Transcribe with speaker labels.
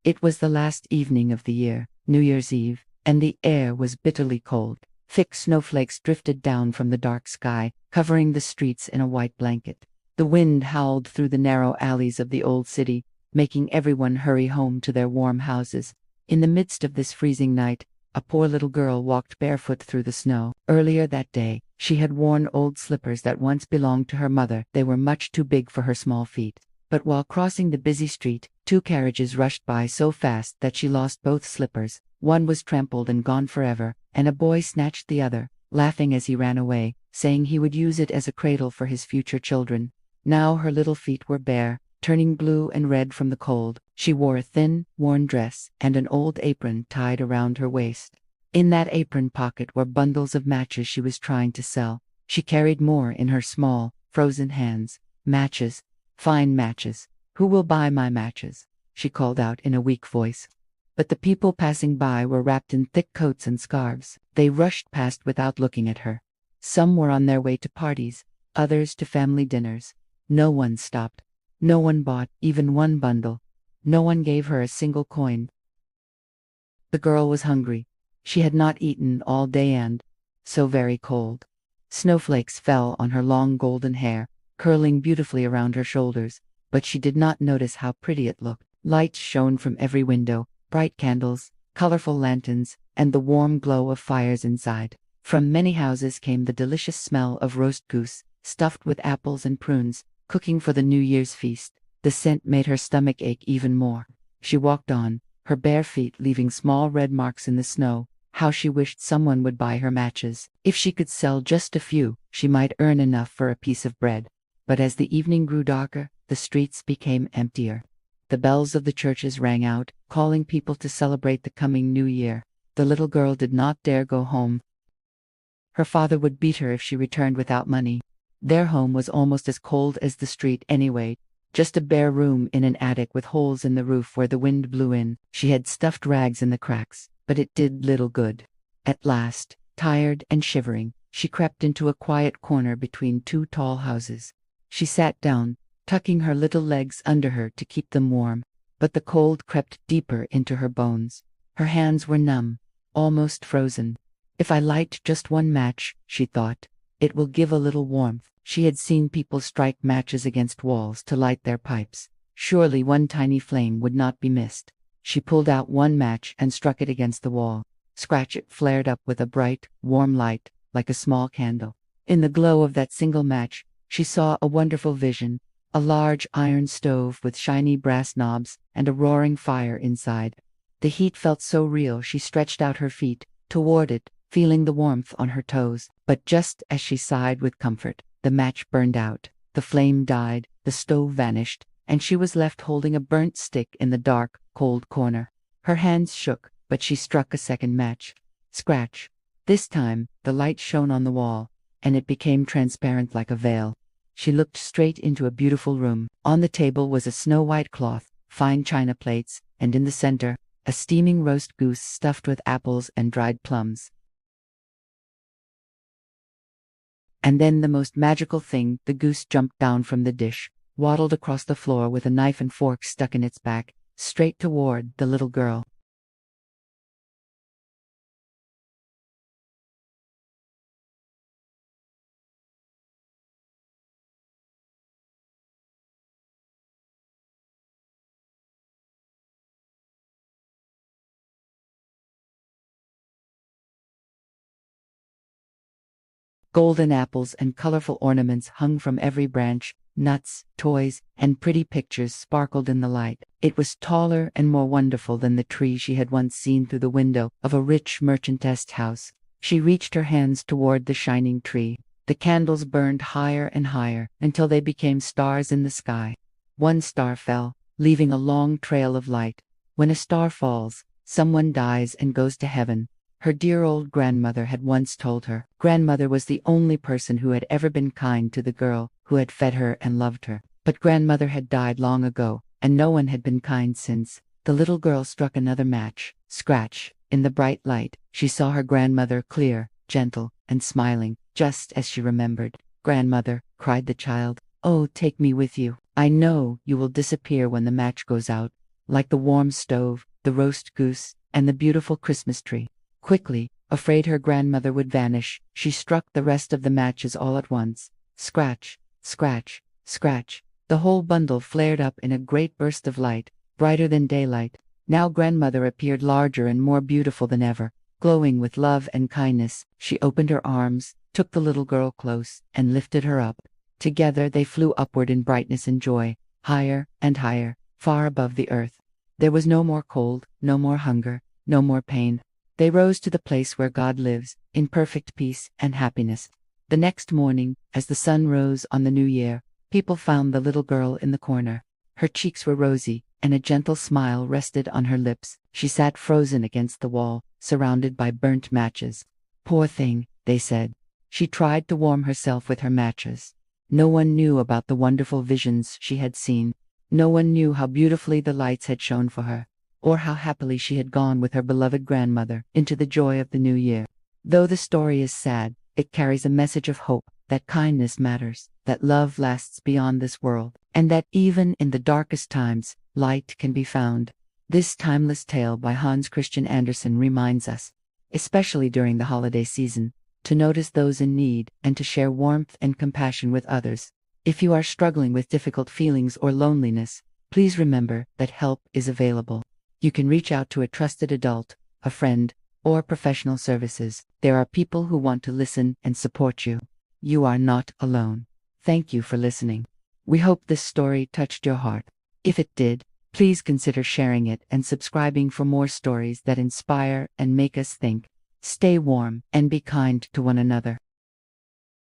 Speaker 1: It was the last evening of the year, New Year's Eve, and the air was bitterly cold. Thick snowflakes drifted down from the dark sky, covering the streets in a white blanket. The wind howled through the narrow alleys of the old city, making everyone hurry home to their warm houses. In the midst of this freezing night, a poor little girl walked barefoot through the snow. Earlier that day, she had worn old slippers that once belonged to her mother. They were much too big for her small feet. But while crossing the busy street, two carriages rushed by so fast that she lost both slippers. One was trampled and gone forever, and a boy snatched the other, laughing as he ran away, saying he would use it as a cradle for his future children. Now her little feet were bare, turning blue and red from the cold. She wore a thin, worn dress and an old apron tied around her waist. In that apron pocket were bundles of matches she was trying to sell. She carried more in her small, frozen hands. Matches, fine matches. Who will buy my matches? She called out in a weak voice. But the people passing by were wrapped in thick coats and scarves. They rushed past without looking at her. Some were on their way to parties, others to family dinners. No one stopped. No one bought even one bundle. No one gave her a single coin. The girl was hungry. She had not eaten all day and so very cold. Snowflakes fell on her long golden hair, curling beautifully around her shoulders, but she did not notice how pretty it looked. Lights shone from every window, bright candles, colorful lanterns, and the warm glow of fires inside. From many houses came the delicious smell of roast goose, stuffed with apples and prunes, cooking for the New Year's feast. The scent made her stomach ache even more. She walked on, her bare feet leaving small red marks in the snow. How she wished someone would buy her matches. If she could sell just a few, she might earn enough for a piece of bread. But as the evening grew darker, the streets became emptier. The bells of the churches rang out, calling people to celebrate the coming New Year. The little girl did not dare go home. Her father would beat her if she returned without money. Their home was almost as cold as the street anyway, just a bare room in an attic with holes in the roof where the wind blew in. She had stuffed rags in the cracks, but it did little good. At last, tired and shivering, she crept into a quiet corner between two tall houses. She sat down, tucking her little legs under her to keep them warm, but the cold crept deeper into her bones. Her hands were numb, almost frozen. If I light just one match, she thought, it will give a little warmth. She had seen people strike matches against walls to light their pipes. Surely one tiny flame would not be missed. She pulled out one match and struck it against the wall. Scratch! It flared up with a bright, warm light, like a small candle. In the glow of that single match, she saw a wonderful vision, a large iron stove with shiny brass knobs and a roaring fire inside. The heat felt so real she stretched out her feet toward it, feeling the warmth on her toes. But just as she sighed with comfort, the match burned out, the flame died, the stove vanished, and she was left holding a burnt stick in the dark, cold corner. Her hands shook, but she struck a second match. Scratch! This time, the light shone on the wall, and it became transparent like a veil. She looked straight into a beautiful room. On the table was a snow-white cloth, fine china plates, and in the center, a steaming roast goose stuffed with apples and dried plums. And then the most magical thing, the goose jumped down from the dish, waddled across the floor with a knife and fork stuck in its back, straight toward the little girl. Golden apples and colorful ornaments hung from every branch, nuts, toys, and pretty pictures sparkled in the light. It was taller and more wonderful than the tree she had once seen through the window of a rich merchantess' house. She reached her hands toward the shining tree. The candles burned higher and higher until they became stars in the sky. One star fell, leaving a long trail of light. When a star falls, someone dies and goes to heaven. Her dear old grandmother had once told her. Grandmother was the only person who had ever been kind to the girl who had fed her and loved her. But grandmother had died long ago, and no one had been kind since. The little girl struck another match. Scratch! In the bright light, she saw her grandmother clear, gentle, and smiling, just as she remembered. "Grandmother," cried the child, "oh, take me with you. I know you will disappear when the match goes out, like the warm stove, the roast goose, and the beautiful Christmas tree. Quickly, afraid her grandmother would vanish, she struck the rest of the matches all at once. Scratch, scratch, scratch. The whole bundle flared up in a great burst of light, brighter than daylight. Now grandmother appeared larger and more beautiful than ever, glowing with love and kindness. She opened her arms, took the little girl close, and lifted her up. Together they flew upward in brightness and joy, higher and higher, far above the earth. There was no more cold, no more hunger, no more pain. They rose to the place where God lives, in perfect peace and happiness. The next morning, as the sun rose on the new year, people found the little girl in the corner. Her cheeks were rosy, and a gentle smile rested on her lips. She sat frozen against the wall, surrounded by burnt matches. Poor thing, they said. She tried to warm herself with her matches. No one knew about the wonderful visions she had seen. No one knew how beautifully the lights had shone for her, or how happily she had gone with her beloved grandmother into the joy of the new year. Though the story is sad, it carries a message of hope, that kindness matters, that love lasts beyond this world, and that even in the darkest times, light can be found. This timeless tale by Christian Andersen reminds us, especially during the holiday season, to notice those in need and to share warmth and compassion with others. If you are struggling with difficult feelings or loneliness, please remember that help is available. You can reach out to a trusted adult, a friend, or professional services. There are people who want to listen and support you. You are not alone. Thank you for listening. We hope this story touched your heart. If it did, please consider sharing it and subscribing for more stories that inspire and make us think. Stay warm and be kind to one another.